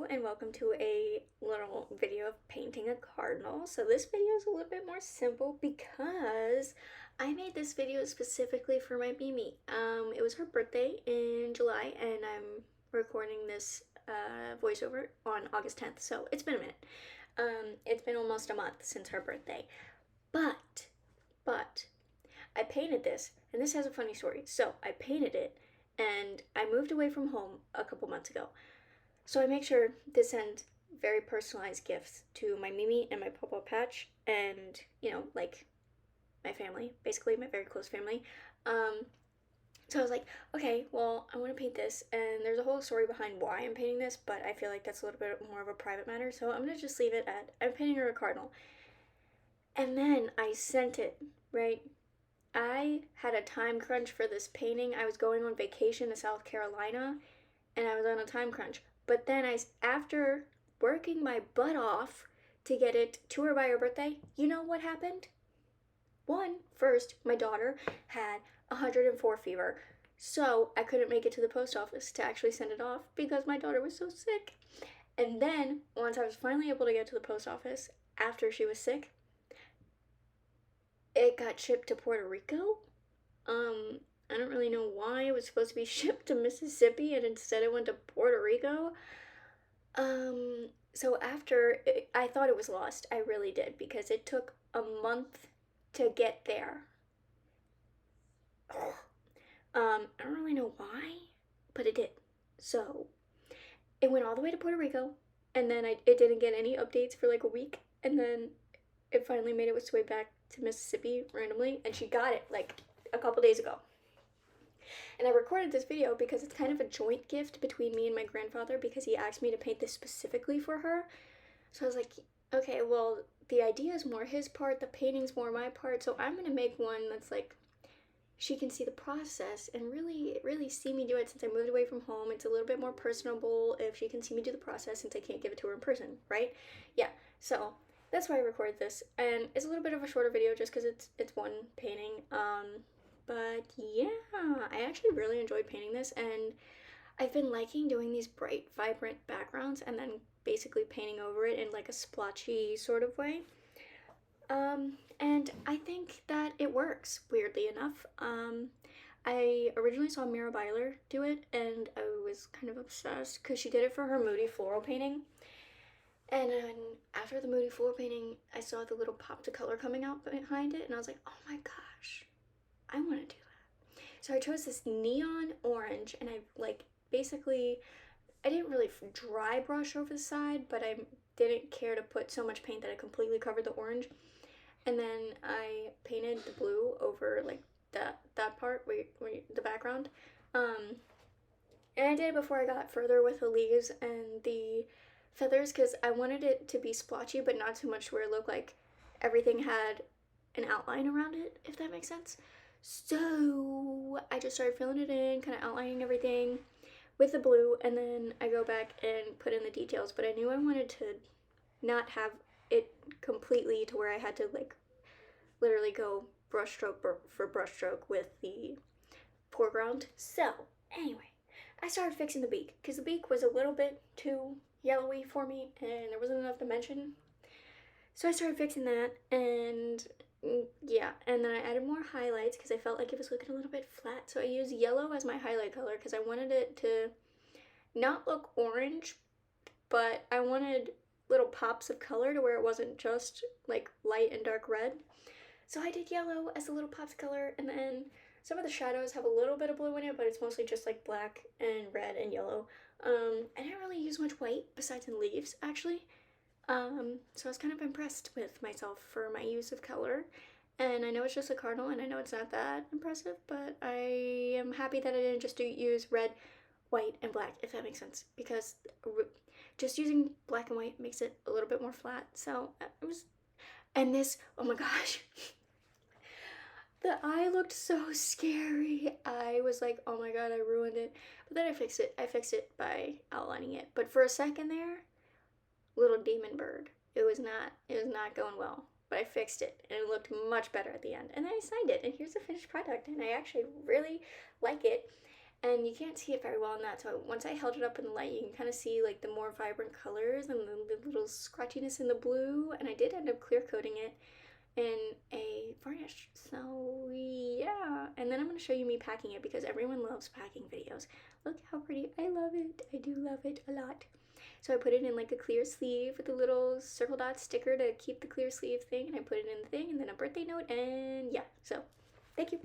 Hello and welcome to a little video of painting a cardinal. So this video is a little bit more simple because I made this video specifically for my Mimi. It was her birthday in July and I'm recording this voiceover on August 10th, so it's been a minute. It's been almost a month since her birthday. But I painted this, and this has a funny story. So I painted it and I moved away from home a couple months ago. So I make sure to send very personalized gifts to my Mimi and my Papa Patch and, like my family, basically my very close family. So I was like, okay, well, I want to paint this, and there's a whole story behind why I'm painting this, but I feel like that's a little bit more of a private matter, so I'm going to just leave it at, I'm painting her a cardinal. And then I sent it, right? I had a time crunch for this painting. I was going on vacation to South Carolina, and I was on a time crunch. But then after working my butt off to get it to her by her birthday, you know what happened? First, my daughter had 104 fever, so I couldn't make it to the post office to actually send it off because my daughter was so sick. And then, once I was finally able to get to the post office after she was sick, it got shipped to Puerto Rico. I don't really know why it was supposed to be shipped to Mississippi and instead it went to Puerto Rico. So I thought it was lost. I really did, because it took a month to get there. I don't really know why, but it did. So it went all the way to Puerto Rico, and then it didn't get any updates for like a week, and then it finally made its way back to Mississippi randomly, and she got it like a couple days ago. And I recorded this video because it's kind of a joint gift between me and my grandfather, because he asked me to paint this specifically for her. So I was like, okay, well, the idea is more his part, the painting's more my part, so I'm gonna make one that's like, she can see the process and really see me do it. Since I moved away from home, it's a little bit more personable if she can see me do the process, since I can't give it to her in person, right? Yeah, so that's why I recorded this, and it's a little bit of a shorter video just because it's one painting. But yeah, I actually really enjoyed painting this, and I've been liking doing these bright, vibrant backgrounds and then basically painting over it in like a splotchy sort of way. And I think that it works, weirdly enough. I originally saw Mira Byler do it, and I was kind of obsessed because she did it for her Moody floral painting. And then after the Moody floral painting, I saw the little pop to color coming out behind it, and I was like, oh my gosh, I want to do that. So I chose this neon orange, and I I didn't really dry brush over the side, but I didn't care to put so much paint that I completely covered the orange. And then I painted the blue over like that part where the background. And I did it before I got further with the leaves and the feathers, because I wanted it to be splotchy but not too much where it looked like everything had an outline around it, if that makes sense. So I just started filling it in, kind of outlining everything with the blue, and then I go back and put in the details. But I knew I wanted to not have it completely to where I had to like literally go brushstroke for brushstroke with the foreground. So anyway, I started fixing the beak, because the beak was a little bit too yellowy for me and there wasn't enough dimension. So I started fixing that, and yeah, and then I added more highlights because I felt like it was looking a little bit flat. So I used yellow as my highlight color because I wanted it to not look orange, but I wanted little pops of color to where it wasn't just like light and dark red. So I did yellow as the little pops of color, and then some of the shadows have a little bit of blue in it, but it's mostly just like black and red and yellow. I didn't really use much white besides in leaves, actually. So I was kind of impressed with myself for my use of color. And I know it's just a cardinal, and I know it's not that impressive, but I am happy that I didn't just use red, white, and black, if that makes sense. Because just using black and white makes it a little bit more flat. So it was, and this, oh my gosh. The eye looked so scary. I was like, oh my god, I ruined it. But then I fixed it. I fixed it by outlining it. But for a second there, little demon bird, it was not going well. But I fixed it, and it looked much better at the end. And then I signed it, and here's the finished product, and I actually really like it. and you can't see it very well in that. So once I held it up in the light, you can kind of see like the more vibrant colors and the little scratchiness in the blue. And I did end up clear coating it in a varnish. So yeah, and then I'm going to show you me packing it because everyone loves packing videos. Look how pretty. I love it. I do love it a lot. So I put it in like a clear sleeve with a little circle dot sticker to keep the clear sleeve thing, and I put it in the thing, and then a birthday note, and yeah. So thank you.